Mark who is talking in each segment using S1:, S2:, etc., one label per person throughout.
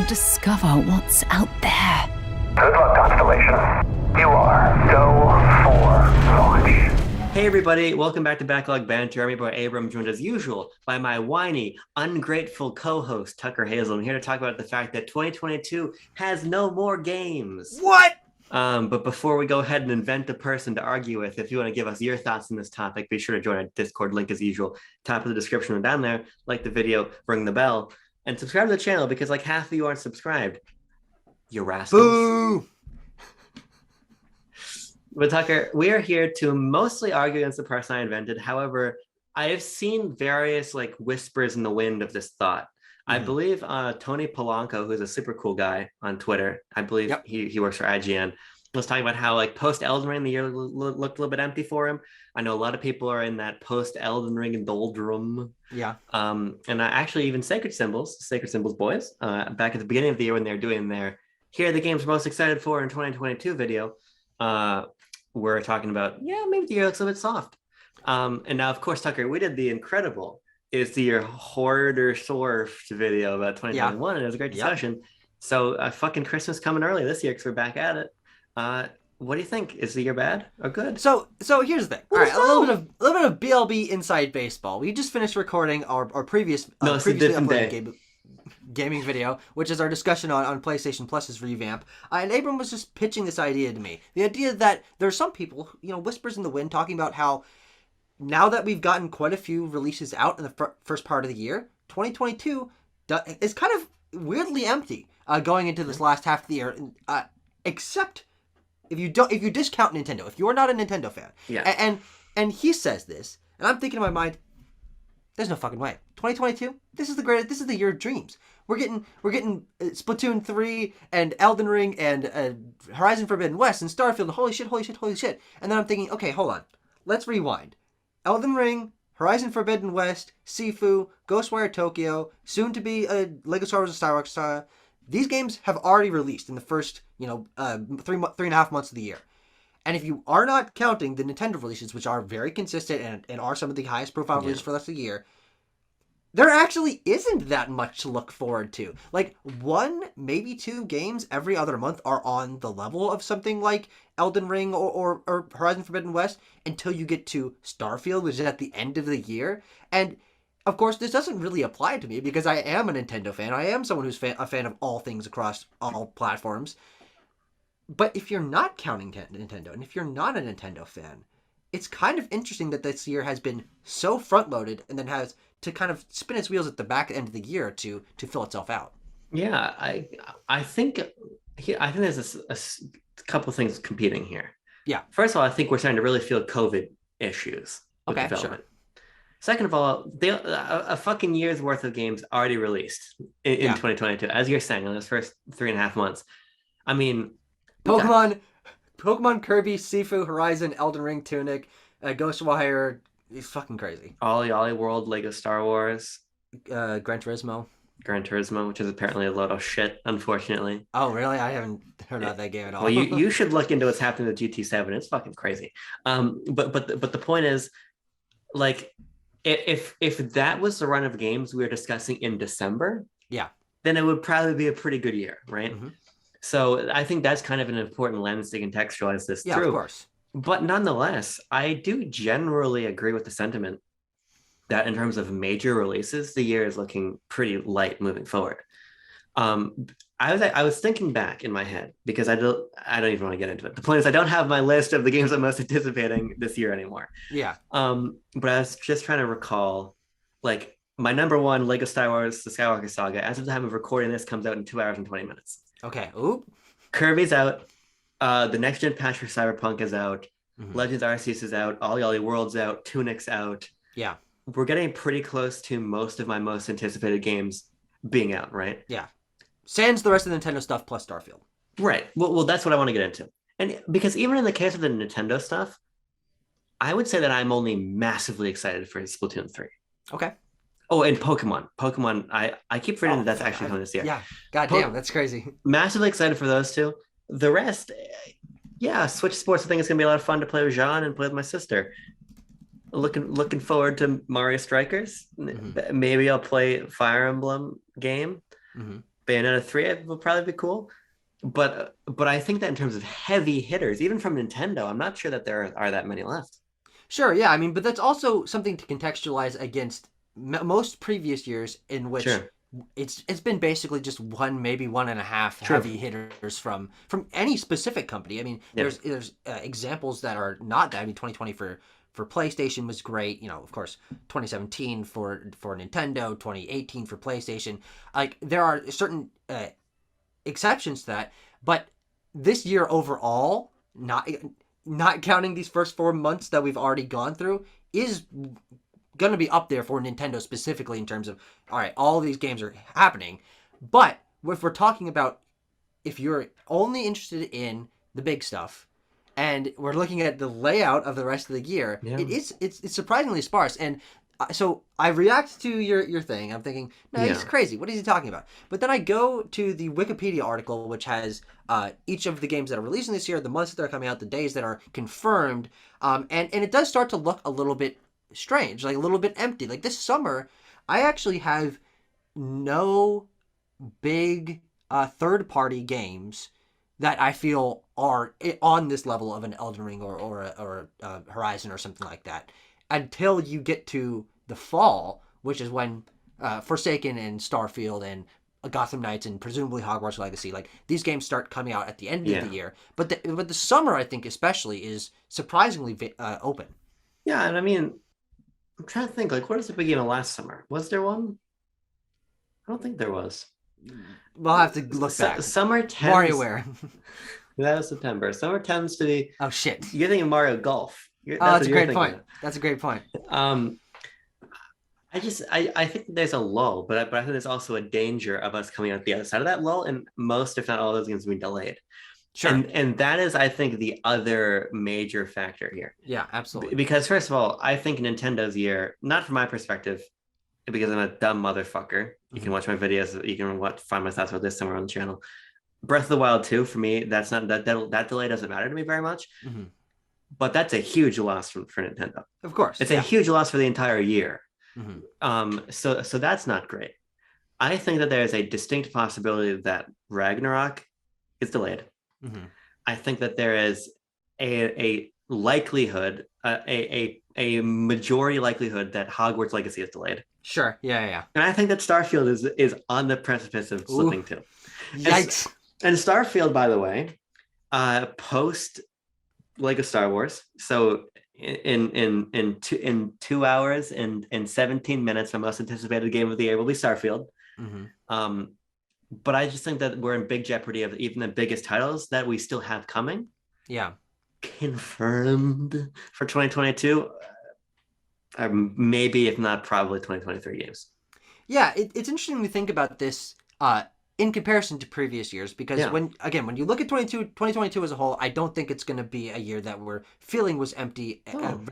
S1: discover what's out there.
S2: Good luck, Constellation. You are go for launch.
S3: Hey everybody, welcome back to Backlog Banter. I'm your boy Abram, joined as usual by my whiny, ungrateful co-host Tucker Hazel. I'm here to talk about the fact that 2022 has no more games.
S4: What?
S3: But before we go ahead and invent a person to argue with, if you want to give us your thoughts on this topic, be sure to join our Discord link as usual. Top of the description and down there. Like the video, ring the bell, and subscribe to the channel because like half of you aren't subscribed. You rascals.
S4: Boo!
S3: But Tucker, we are here to mostly argue against the person I invented. However, I have seen various like whispers in the wind of this thought. I believe Tony Polanco, who's a super cool guy on Twitter, I believe he works for IGN, was talking about how like post Elden Ring, the year looked a little bit empty for him. I know a lot of people are in that post Elden Ring and doldrum.
S4: Yeah.
S3: And I actually even Sacred Symbols boys, back at the beginning of the year when they were doing their here are the games we're most excited for in 2022 video, we're talking about, maybe the year looks a bit soft. And now, of course, Tucker, we did the incredible is the year Hoarder Sourced video about 2021, and it was a great discussion. So fucking Christmas coming early this year because we're back at it. What do you think? Is the year bad or good?
S4: So here's the thing. All right, a little bit of BLB inside baseball. We just finished recording our previously uploaded gaming video, which is our discussion on PlayStation Plus's revamp. And Abram was just pitching this idea to me. The idea that there are some people, whispers in the wind, talking about how now that we've gotten quite a few releases out in the first part of the year, 2022 is kind of weirdly empty going into this last half of the year, except if you discount Nintendo. If you're not a Nintendo fan, and he says this, and I'm thinking in my mind, there's no fucking way. 2022, this is the year of dreams. We're getting Splatoon 3 and Elden Ring and Horizon Forbidden West and Starfield. And holy shit. And then I'm thinking, okay, hold on. Let's rewind. Elden Ring, Horizon Forbidden West, Sifu, Ghostwire Tokyo, soon to be Lego Star Wars and Star Wars. These games have already released in the first, 3.5 months of the year. And if you are not counting the Nintendo releases, which are very consistent and are some of the highest profile releases for the rest of the year, there actually isn't that much to look forward to. Like, one, maybe two games every other month are on the level of something like Elden Ring or Horizon Forbidden West until you get to Starfield, which is at the end of the year. And, of course, this doesn't really apply to me because I am a Nintendo fan. I am someone who's a fan of all things across all platforms. But if you're not counting Nintendo, and if you're not a Nintendo fan, it's kind of interesting that this year has been so front-loaded and then has to kind of spin its wheels at the back end of the year to fill itself out.
S3: Yeah, I think there's a couple of things competing here.
S4: Yeah.
S3: First of all, I think we're starting to really feel COVID issues with development. Sure. Second of all, a fucking year's worth of games already released in 2022, as you're saying, in those first 3.5 months. I mean,
S4: Pokemon, Kirby, Sifu, Horizon, Elden Ring, Tunic, Ghostwire. It's fucking crazy.
S3: Ollie World, Lego Star Wars,
S4: Gran Turismo,
S3: which is apparently a lot of shit, unfortunately.
S4: Oh, really? I haven't heard about that game at all.
S3: Well, you should look into what's happening with GT7. It's fucking crazy. But the point is, like, if that was the run of games we were discussing in December, then it would probably be a pretty good year, right? Mm-hmm. So I think that's kind of an important lens to contextualize this through.
S4: Of course. But
S3: nonetheless, I do generally agree with the sentiment that in terms of major releases, the year is looking pretty light moving forward. I was thinking back in my head because I don't even want to get into it. The point is I don't have my list of the games I'm most anticipating this year anymore.
S4: Yeah.
S3: But I was just trying to recall, like, my number one, Lego Star Wars: The Skywalker Saga, as of the time of recording this, comes out in 2 hours and 20 minutes.
S4: Okay. Oop.
S3: Kirby's out. The next gen patch for Cyberpunk is out. Mm-hmm. Legends Arceus is out. Ollie World's out. Tunic's out.
S4: Yeah.
S3: We're getting pretty close to most of my most anticipated games being out, right?
S4: Yeah. Sans the rest of the Nintendo stuff plus Starfield.
S3: Right. Well, that's what I want to get into. And because even in the case of the Nintendo stuff, I would say that I'm only massively excited for Splatoon 3.
S4: Okay.
S3: Oh, and Pokemon. I keep forgetting that's actually coming this year.
S4: Yeah. Goddamn, that's crazy.
S3: Massively excited for those two. The rest, Switch Sports, I think it's going to be a lot of fun to play with Jean and play with my sister. Looking forward to Mario Strikers. Mm-hmm. Maybe I'll play Fire Emblem game. Mm-hmm. Bayonetta 3 will probably be cool. But I think that in terms of heavy hitters, even from Nintendo, I'm not sure that there are that many left.
S4: Sure, yeah. I mean, but that's also something to contextualize against most previous years in which
S3: Sure.
S4: it's been basically just one, maybe one and a half
S3: True.
S4: heavy hitters from any specific company. I mean,
S3: Yeah.
S4: there's examples that are not that. I mean, 2020 for PlayStation was great. You know, of course, 2017 for Nintendo, 2018 for PlayStation. Like there are certain exceptions to that, but this year overall, not counting these first 4 months that we've already gone through, is going to be up there for Nintendo specifically in terms of, all right, all these games are happening. But if we're talking about if you're only interested in the big stuff and we're looking at the layout of the rest of the year, it's surprisingly sparse. And so I react to your thing. I'm thinking, no, he's crazy. What is he talking about? But then I go to the Wikipedia article, which has each of the games that are releasing this year, the months that they're coming out, the days that are confirmed, and it does start to look a little bit strange, like a little bit empty. Like this summer, I actually have no big third-party games that I feel are on this level of an Elden Ring or Horizon or something like that, until you get to the fall, which is when Forsaken and Starfield and Gotham Knights and presumably Hogwarts Legacy, like these games start coming out at the end of the year. But the summer, I think especially, is surprisingly open.
S3: Yeah, and I mean, I'm trying to think, like, what is the big game of last summer? Was there one? I don't think there was.
S4: We'll have to look back.
S3: Summer tends...
S4: WarioWare.
S3: That was September. Summer tends to be...
S4: Oh, shit.
S3: You're thinking Mario Golf.
S4: That's a great point. That's a great point.
S3: I think there's a lull, but I think there's also a danger of us coming out the other side of that lull, and most, if not all, of those games being delayed.
S4: Sure.
S3: And that is, I think, the other major factor here.
S4: Yeah, absolutely.
S3: Because first of all, I think Nintendo's year, not from my perspective, because I'm a dumb motherfucker. You can watch my videos. You can find my thoughts about this somewhere on the channel. Breath of the Wild 2, for me, that's not that delay doesn't matter to me very much. Mm-hmm. But that's a huge loss for Nintendo.
S4: Of course,
S3: it's a huge loss for the entire year. Mm-hmm. So that's not great. I think that there is a distinct possibility that Ragnarok is delayed. Mm-hmm. I think that there is a likelihood, a majority likelihood that Hogwarts Legacy is delayed.
S4: Sure. Yeah.
S3: And I think that Starfield is on the precipice of slipping too.
S4: Yikes.
S3: And Starfield, by the way, post Lego Star Wars. So in 2 hours and 17 minutes, my most anticipated game of the year will be Starfield. Mm-hmm. But I just think that we're in big jeopardy of even the biggest titles that we still have coming.
S4: Yeah.
S3: Confirmed for 2022. Maybe, if not, probably 2023 games.
S4: Yeah, it's interesting to think about this in comparison to previous years, because when you look at 2022 as a whole, I don't think it's going to be a year that we're feeling was empty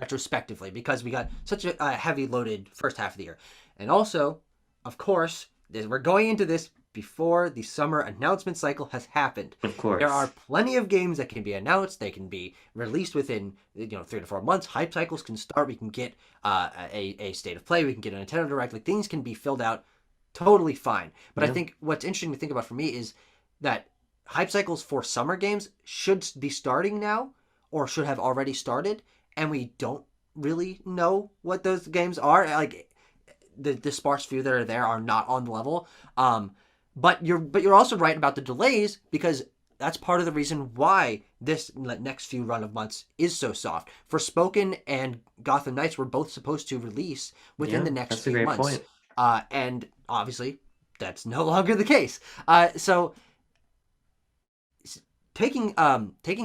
S4: retrospectively, because we got such a heavy loaded first half of the year. And also, of course, we're going into this before the summer announcement cycle has happened.
S3: Of course.
S4: There are plenty of games that can be announced. They can be released within 3 to 4 months. Hype cycles can start. We can get a state of play. We can get a Nintendo Direct. Like, things can be filled out totally fine. But I think what's interesting to think about for me is that hype cycles for summer games should be starting now, or should have already started, and we don't really know what those games are. Like, the sparse few that are there are not on the level. But you're also right about the delays, because that's part of the reason why this next few run of months is so soft. Forspoken and Gotham Knights were both supposed to release within the next few months. Point. And obviously, that's no longer the case. So taking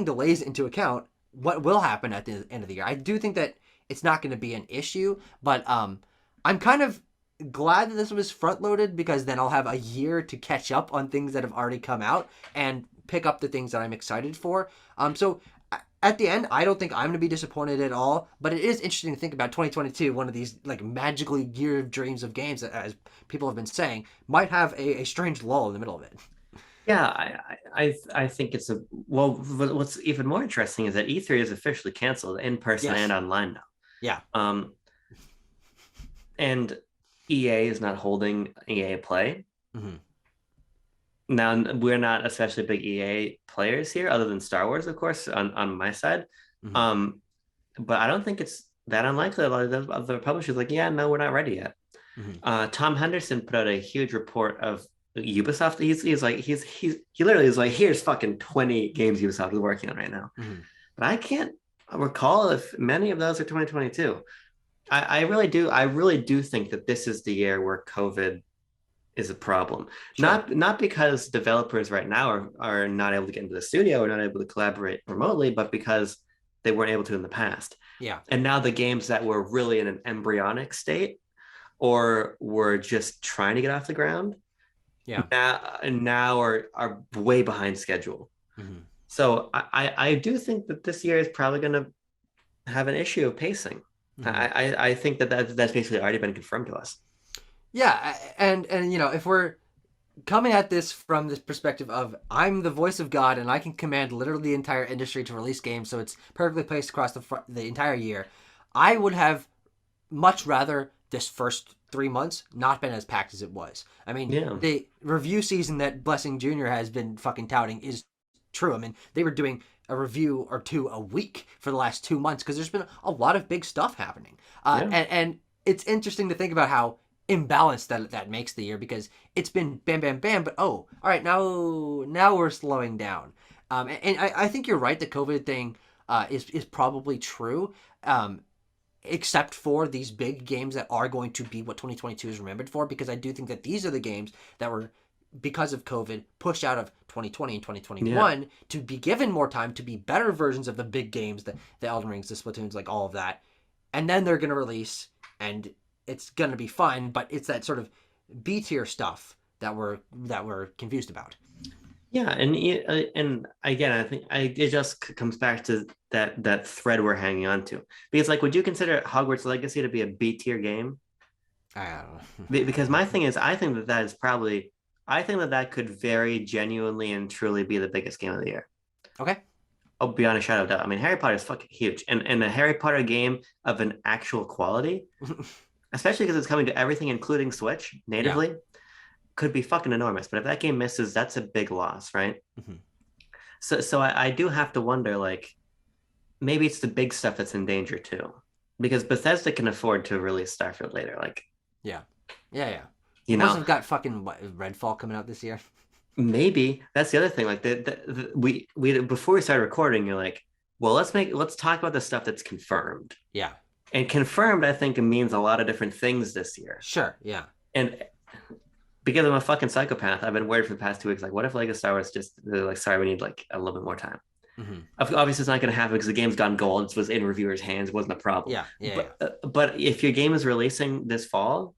S4: delays into account, what will happen at the end of the year, I do think that it's not going to be an issue, but I'm kind of glad that this was front loaded, because then I'll have a year to catch up on things that have already come out and pick up the things that I'm excited for. So at the end, I don't think I'm going to be disappointed at all, but it is interesting to think about 2022, one of these like magical year of dreams of games that, as people have been saying, might have a strange lull in the middle of it.
S3: Yeah, I think it's what's even more interesting is that E3 is officially canceled in person and online now.
S4: Yeah.
S3: And EA is not holding EA Play. Mm-hmm. Now we're not especially big EA players here, other than Star Wars, of course, on my side.
S4: Mm-hmm.
S3: But I don't think it's that unlikely. A lot of the other publishers like, yeah, no, we're not ready yet.
S4: Mm-hmm.
S3: Tom Henderson put out a huge report of Ubisoft. He literally is like, here's fucking 20 games Ubisoft is working on right now.
S4: Mm-hmm.
S3: But I can't recall if many of those are 2022. I really do think that this is the year where COVID is a problem.
S4: Sure.
S3: Not because developers right now are not able to get into the studio or not able to collaborate remotely, but because they weren't able to in the past.
S4: Yeah.
S3: And now the games that were really in an embryonic state or were just trying to get off the ground,
S4: Yeah.
S3: now are way behind schedule.
S4: Mm-hmm.
S3: So I do think that this year is probably going to have an issue of pacing.
S4: Mm-hmm.
S3: I think that's basically already been confirmed to us.
S4: Yeah, and if we're coming at this from this perspective of I'm the voice of God and I can command literally the entire industry to release games so it's perfectly placed across the entire year, I would have much rather this first 3 months not been as packed as it was. I mean, the review season that Blessing Jr. has been fucking touting is true. I mean, they were doing a review or two a week for the last 2 months because there's been a lot of big stuff happening. And it's interesting to think about how imbalanced that makes the year, because it's been bam, bam, bam, but all right, now we're slowing down. And I think you're right. The COVID thing is probably true. Except for these big games that are going to be what 2022 is remembered for, because I do think that these are the games that were, because of COVID, pushed out of 2020 and 2021 to be given more time to be better versions of the big games, the Elden Rings, the Splatoons, like all of that. And then they're going to release, and it's going to be fine, but it's that sort of B-tier stuff that we're confused about.
S3: Yeah, and again, I think it just comes back to that thread we're hanging on to. Because, like, would you consider Hogwarts Legacy to be a B-tier game?
S4: I don't know.
S3: Because my thing is, I think that could very genuinely and truly be the biggest game of the year.
S4: Okay.
S3: Oh, beyond a shadow of doubt. I mean, Harry Potter is fucking huge, and a Harry Potter game of an actual quality, especially because it's coming to everything, including Switch natively, could be fucking enormous. But if that game misses, that's a big loss, right?
S4: Mm-hmm.
S3: So I do have to wonder, like, maybe it's the big stuff that's in danger too, because Bethesda can afford to release Starfield later. Like,
S4: yeah.
S3: You know,
S4: have got fucking Redfall coming out this year.
S3: Maybe that's the other thing. Like, we before we started recording, you're like, well, let's talk about the stuff that's confirmed.
S4: Yeah.
S3: And confirmed, I think, means a lot of different things this year.
S4: Sure. Yeah.
S3: And because I'm a fucking psychopath, I've been worried for the past 2 weeks. Like, what if Lego Star Wars they're like, sorry, we need like a little bit more time.
S4: Mm-hmm.
S3: Obviously, it's not going to happen because the game's gone gold. It was in reviewers' hands. It wasn't a problem.
S4: Yeah.
S3: But if your game is releasing this fall,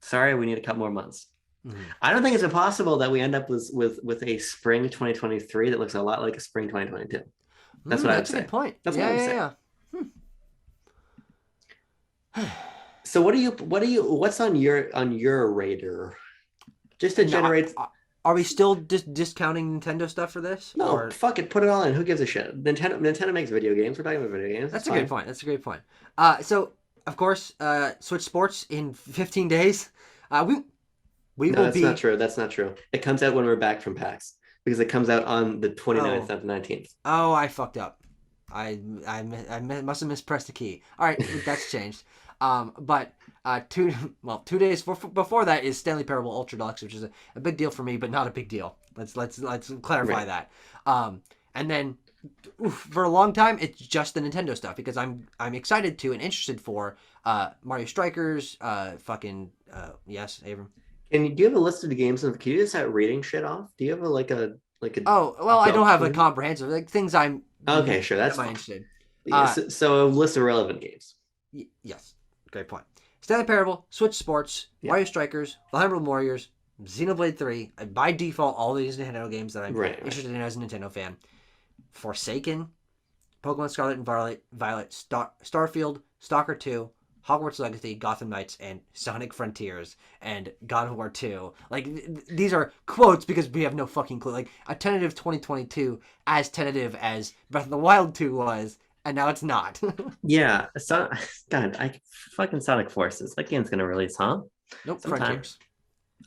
S3: sorry, we need a couple more months.
S4: Mm-hmm.
S3: I don't think it's impossible that we end up with a spring 2023 that looks a lot like a spring 2022. That's what I would say.
S4: That's a good point.
S3: That's what I would say.
S4: Yeah.
S3: So what's on your radar? Just to generate.
S4: Are we still discounting Nintendo stuff for this?
S3: No, fuck it, put it all in. Who gives a shit? Nintendo makes video games. We're talking about video games.
S4: That's a great point. So of course, Switch Sports in 15 days.
S3: That's not true. That's not true. It comes out when we're back from PAX, because it comes out on the 29th and the 19th.
S4: Oh, I fucked up. I must have mispressed the key. All right, that's changed. But 2 days before that is Stanley Parable Ultra Deluxe, which is a big deal for me, but not a big deal. Let's clarify that. And then for a long time, it's just the Nintendo stuff, because I'm excited to and interested for Mario Strikers. Yes, Abram.
S3: Do you have a list of the games? Can you just start reading shit off? Do you have a?
S4: Oh, well, I don't have a comprehensive, like, things I'm.
S3: Okay, sure, that's fine.
S4: Interested.
S3: So a list of relevant games.
S4: Yes, great point. Stanley Parable, Switch Sports, Mario Strikers, Valheim World Warriors, Xenoblade 3. By default, all these Nintendo games that I'm interested in as a Nintendo fan. Forsaken, Pokemon Scarlet and Violet, Starfield, Stalker 2, Hogwarts Legacy, Gotham Knights, and Sonic Frontiers, and God of War 2. Like, these are quotes because we have no fucking clue. Like, a tentative 2022, as tentative as Breath of the Wild 2 was, and now it's not.
S3: Yeah, God, fucking Sonic Forces. That game's gonna release, huh?
S4: Nope,
S3: sometime.
S4: Frontiers.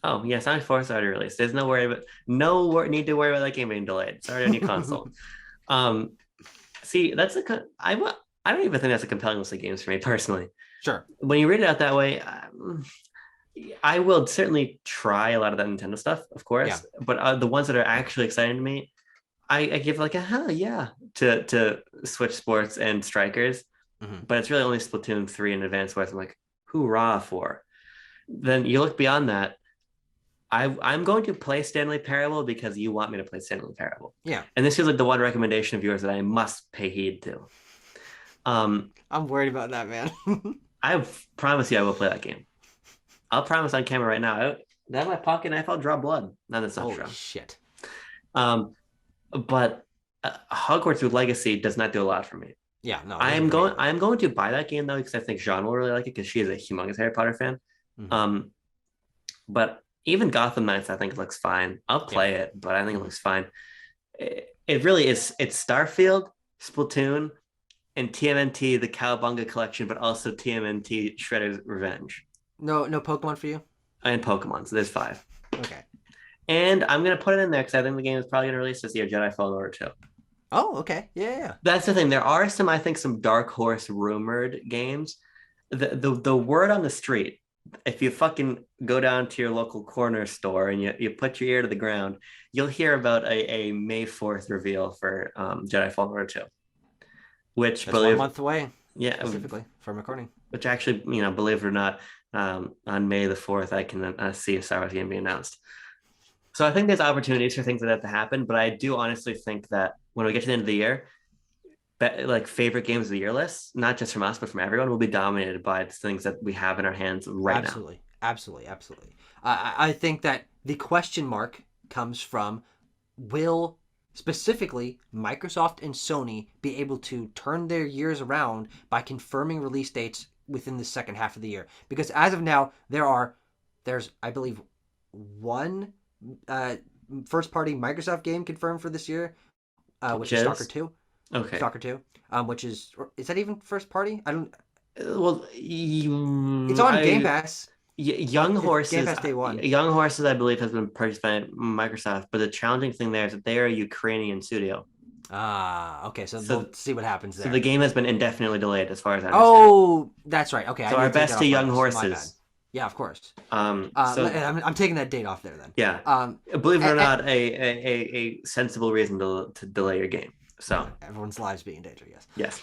S3: Oh yeah, Sonic Force already released. There's need to worry about that game being delayed. It's already on your console. Um, see, I don't even think that's a compelling list of games for me personally.
S4: Sure.
S3: When you read it out that way, I will certainly try a lot of that Nintendo stuff, of course.
S4: Yeah.
S3: But the ones that are actually exciting to me, I give like a hell yeah to Switch Sports and Strikers.
S4: Mm-hmm.
S3: But it's really only Splatoon 3 and Advance Wars I'm like, hoorah for. Then you look beyond that. I'm going to play Stanley Parable because you want me to play Stanley Parable.
S4: Yeah.
S3: And this feels like the one recommendation of yours that I must pay heed to.
S4: I'm worried about that, man.
S3: I promise you I will play that game. I'll promise on camera right now. That in my pocket knife, I'll draw blood. No, that's not
S4: Holy
S3: true.
S4: Shit.
S3: But Hogwarts Legacy does not do a lot for me.
S4: Yeah, no.
S3: I'm going to buy that game though because I think Sean will really like it because she is a humongous Harry Potter fan.
S4: Mm-hmm.
S3: But even Gotham Knights, I think looks fine. I'll play it, but I think it looks fine. It really is. It's Starfield, Splatoon, and TMNT, the Cowabunga Collection, but also TMNT Shredder's Revenge.
S4: No Pokemon for you?
S3: And Pokemon, so there's 5.
S4: Okay.
S3: And I'm going to put it in there because I think the game is probably going to release this year, Jedi Fallen Order 2.
S4: Oh, okay. Yeah.
S3: That's the thing. There are some Dark Horse rumored games. The word on the street, if you fucking go down to your local corner store and you put your ear to the ground, you'll hear about a May 4th reveal for Jedi Fallen Order 2. Which
S4: that's 1 month away.
S3: Yeah.
S4: Specifically from recording.
S3: Which actually, believe it or not, on May the 4th, I can see a Star Wars game be announced. So I think there's opportunities for things like that to happen, but I do honestly think that when we get to the end of the year, like favorite games of the year lists, not just from us, but from everyone, will be dominated by the things that we have in our hands right now.
S4: Absolutely. I think that the question mark comes from will specifically Microsoft and Sony be able to turn their years around by confirming release dates within the second half of the year? Because as of now, there's I believe one first party Microsoft game confirmed for this year, which is Stalker 2.
S3: Okay.
S4: Stalker 2, which is that even first party? I don't.
S3: Well,
S4: it's on Game Pass.
S3: Young Horses.
S4: Game Pass Day 1.
S3: Young Horses, I believe, has been purchased by Microsoft, but the challenging thing there is that they are a Ukrainian studio.
S4: Okay. So we'll see what happens there.
S3: So the game has been indefinitely delayed, as far as I understand.
S4: Oh, that's right. Okay.
S3: So our best to Young Horses.
S4: Yeah, of course.
S3: So
S4: I'm taking that date off there then.
S3: Yeah. Believe it or not, a sensible reason to delay your game. So
S4: everyone's lives being in danger. Yes.
S3: Yes.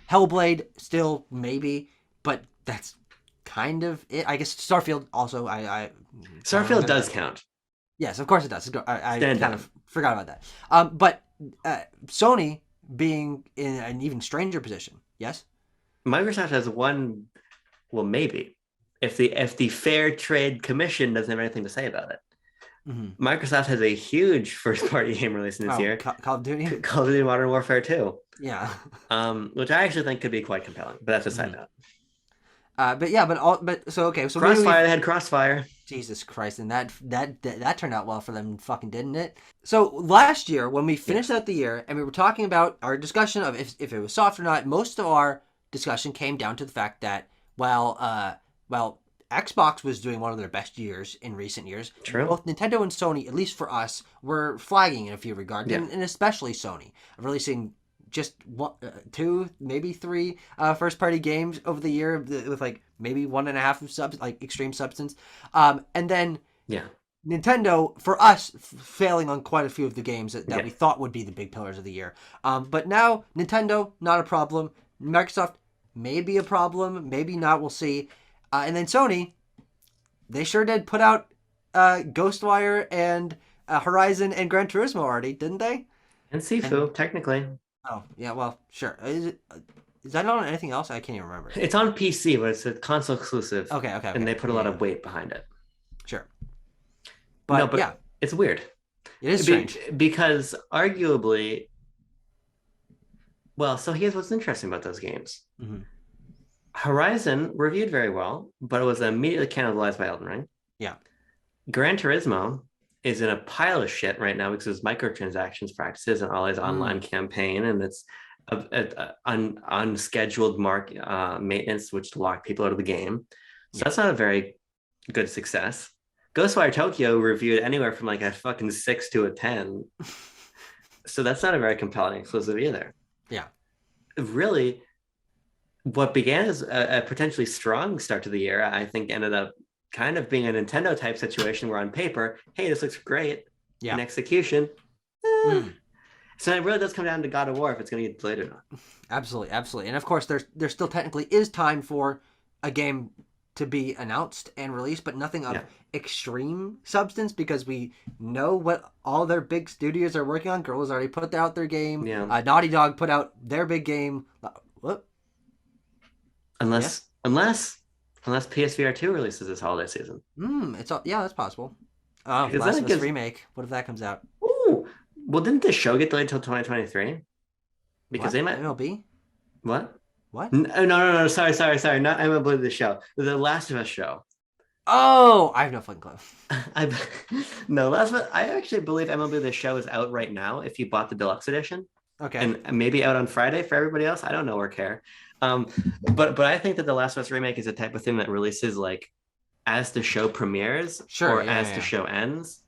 S4: Hellblade still maybe, but that's kind of it. I guess Starfield also.
S3: Starfield does count.
S4: Yes, of course it does. I kind of forgot about that. But Sony being in an even stranger position. Yes.
S3: Microsoft has one. Well, maybe if the Fair Trade Commission doesn't have anything to say about it. Mm-hmm. Microsoft has a huge first-party game releasing this year.
S4: Call of Duty?
S3: Call of Duty Modern Warfare 2.
S4: Yeah.
S3: Which I actually think could be quite compelling, but that's a side note.
S4: So
S3: Crossfire, they had Crossfire.
S4: Jesus Christ, and that turned out well for them, fucking didn't it? So last year, when we finished out the year, and we were talking about our discussion of if it was soft or not, most of our discussion came down to the fact that Xbox was doing one of their best years in recent years.
S3: True.
S4: Both Nintendo and Sony, at least for us, were flagging in a few regards, and especially Sony, releasing just 2, maybe 3 first-party games over the year with like maybe 1.5 of extreme substance, and then Nintendo for us failing on quite a few of the games that we thought would be the big pillars of the year. But now Nintendo not a problem, Microsoft may be a problem, maybe not. We'll see. And then Sony, they sure did put out Ghostwire and Horizon and Gran Turismo already, didn't they?
S3: And Sifu, technically.
S4: Oh, yeah, well, sure. Is that not on anything else? I can't even remember.
S3: It's on PC, but it's a console exclusive.
S4: Okay.
S3: And they put a lot of weight behind it.
S4: Sure.
S3: But yeah. It's weird.
S4: It is strange.
S3: Because arguably... Well, so here's what's interesting about those games. Mm-hmm. Horizon reviewed very well, but it was immediately cannibalized by Elden Ring. Yeah. Gran Turismo is in a pile of shit right now because of microtransactions practices and all his online campaign, and it's unscheduled maintenance, which locked people out of the game. So that's not a very good success. Ghostwire Tokyo reviewed anywhere from like a fucking 6 to a 10. So that's not a very compelling exclusive either.
S4: Yeah.
S3: Really, what began as a potentially strong start to the year, I think ended up kind of being a Nintendo type situation where on paper, hey, this looks great.
S4: Yeah.
S3: In execution, So it really does come down to God of War if it's going to get delayed or not.
S4: Absolutely, absolutely. And of course, there still technically is time for a game to be announced and released, but nothing of extreme substance because we know what all their big studios are working on. Guerrilla's already put out their game.
S3: Yeah.
S4: Naughty Dog put out their big game. What?
S3: Unless PSVR 2 releases this holiday season.
S4: That's possible. Oh,
S3: Because
S4: Last of Us remake. What if that comes out?
S3: Ooh. Well, didn't the show get delayed until 2023? Because they might
S4: MLB.
S3: What?
S4: What?
S3: No. Sorry. Not MLB the show. The Last of Us show.
S4: Oh, I have no fucking clue.
S3: Last of Us. I actually believe MLB the show is out right now. If you bought the deluxe edition,
S4: okay,
S3: and maybe out on Friday for everybody else. I don't know or care. But I think that the Last of Us remake is a type of thing that releases like as the show premieres the show ends.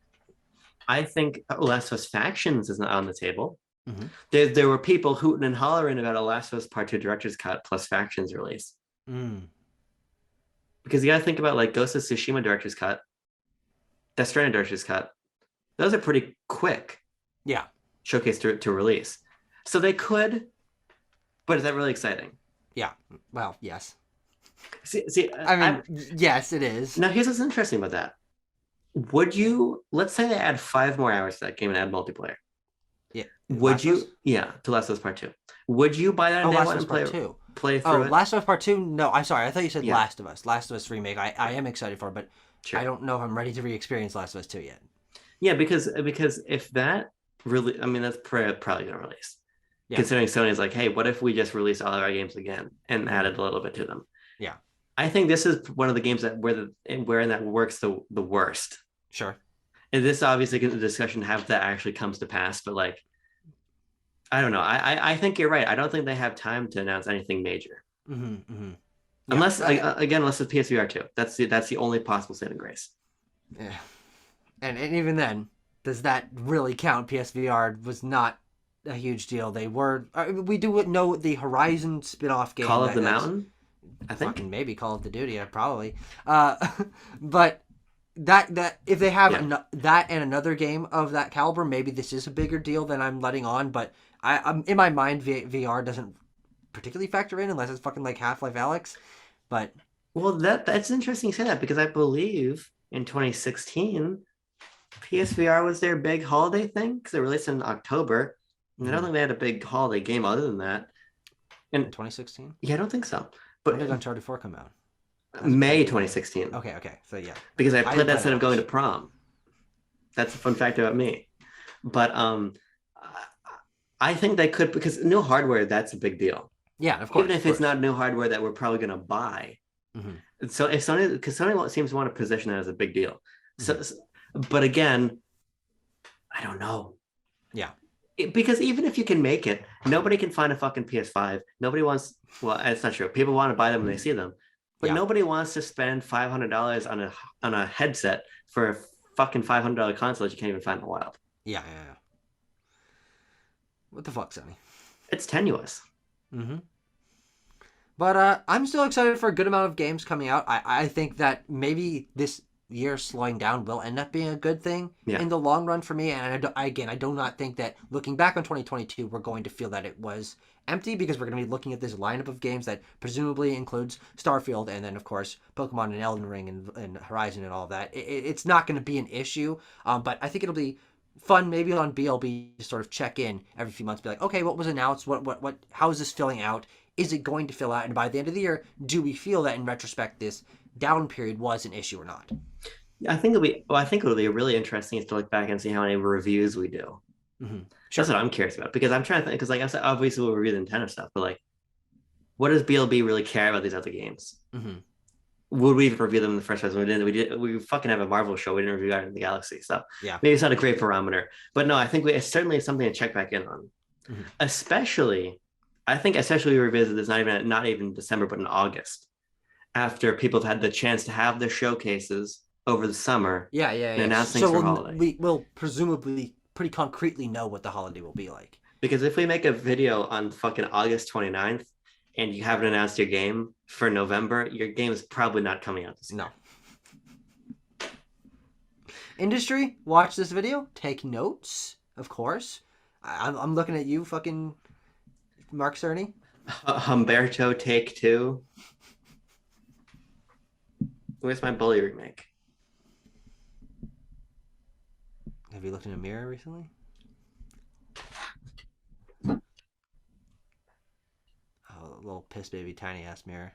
S3: I think Last of Us Factions is not on the table.
S4: Mm-hmm.
S3: There were people hooting and hollering about a Last of Us Part 2 Director's Cut plus Factions release. Because you got to think about like Ghost of Tsushima Director's Cut, Death Stranding Director's Cut. Those are pretty quick.
S4: Yeah.
S3: Showcase to release. So they could, but is that really exciting?
S4: Yeah. Well, yes.
S3: See,
S4: yes, it is.
S3: Now, here's what's interesting about that. Let's say they add 5 more hours to that game and add multiplayer.
S4: Yeah.
S3: To Last of Us Part 2. Would you buy that on day one and play through it?
S4: Last of Us Part 2? No, I'm sorry. I thought you said Last of Us. Last of Us Remake. I am excited for it, but sure. I don't know if I'm ready to re-experience Last of Us 2 yet.
S3: Yeah, because if that really, that's probably going to release. Yeah. Considering Sony's like, hey, what if we just release all of our games again and added a little bit to them?
S4: Yeah.
S3: I think this is one of the games where that works the worst.
S4: Sure.
S3: And this obviously is a discussion to have that actually comes to pass, but like, I don't know. I think you're right. I don't think they have time to announce anything major.
S4: Mm-hmm, mm-hmm.
S3: Unless unless it's PSVR 2. That's the only possible saving grace.
S4: Yeah. And even then, does that really count? PSVR was not a huge deal. They were. We do know the Horizon spin-off game.
S3: Call of the Mountain?
S4: I think maybe Call of the Duty. Probably. But that if they have that and another game of that caliber, maybe this is a bigger deal than I'm letting on. But I'm in my mind, VR doesn't particularly factor in unless it's fucking like Half-Life Alyx. But
S3: that's interesting you say that because I believe in 2016. PSVR was their big holiday thing because they released in October. And I don't think they had a big holiday game other than that.
S4: In 2016?
S3: Yeah, I don't think so. But
S4: when did Uncharted 4 come out?
S3: May 2016.
S4: Okay. So yeah.
S3: Because I played that instead of going to prom. That's a fun fact about me. But I think they could, because new hardware, that's a big deal.
S4: Yeah, of course.
S3: Even if it's not new hardware that we're probably going to buy. Mm-hmm. So if Sony seems to want to position that as a big deal. Mm-hmm. So, but again, I don't know.
S4: Yeah.
S3: Because even if you can make it, nobody can find a fucking PS5. Nobody wants, well, it's not true. People want to buy them when they see them. But nobody wants to spend $500 on a headset for a fucking $500 console that you can't even find in the wild.
S4: Yeah. What the fuck, Sony?
S3: It's tenuous.
S4: Mm-hmm. But I'm still excited for a good amount of games coming out. I think that maybe this year slowing down will end up being a good thing in the long run for me. And I do not think that looking back on 2022, we're going to feel that it was empty because we're going to be looking at this lineup of games that presumably includes Starfield and then, of course, Pokemon and Elden Ring and Horizon and all of that. It's not going to be an issue, but I think it'll be fun maybe on BLB to sort of check in every few months, be like, okay, what was announced? What? How is this filling out? Is it going to fill out? And by the end of the year, do we feel that in retrospect this down period was an issue or not?
S3: I think it'll be really interesting to look back and see how many reviews we do.
S4: Mm-hmm.
S3: Sure. That's what I'm curious about because I'm trying to think because like I said, obviously we'll review the Nintendo stuff, but like, what does BLB really care about these other games?
S4: Mm-hmm.
S3: Would we even review them in the first place? We fucking have a Marvel show. We didn't review Guardians of the Galaxy, so maybe it's not a great barometer. But no, I think it's certainly something to check back in on. Mm-hmm. Especially we revisit this not even December, but in August, after people have had the chance to have their showcases over the summer.
S4: Yeah.
S3: And announce things
S4: So
S3: for holiday.
S4: we will presumably pretty concretely know what the holiday will be like.
S3: Because if we make a video on fucking August 29th and you haven't announced your game for November, your game is probably not coming out this year.
S4: No. Industry, watch this video. Take notes, of course. I'm looking at you, fucking Mark Cerny.
S3: Humberto Take Two. Where's my Bully remake?
S4: Have you looked in a mirror recently? Oh, little piss baby tiny ass mirror.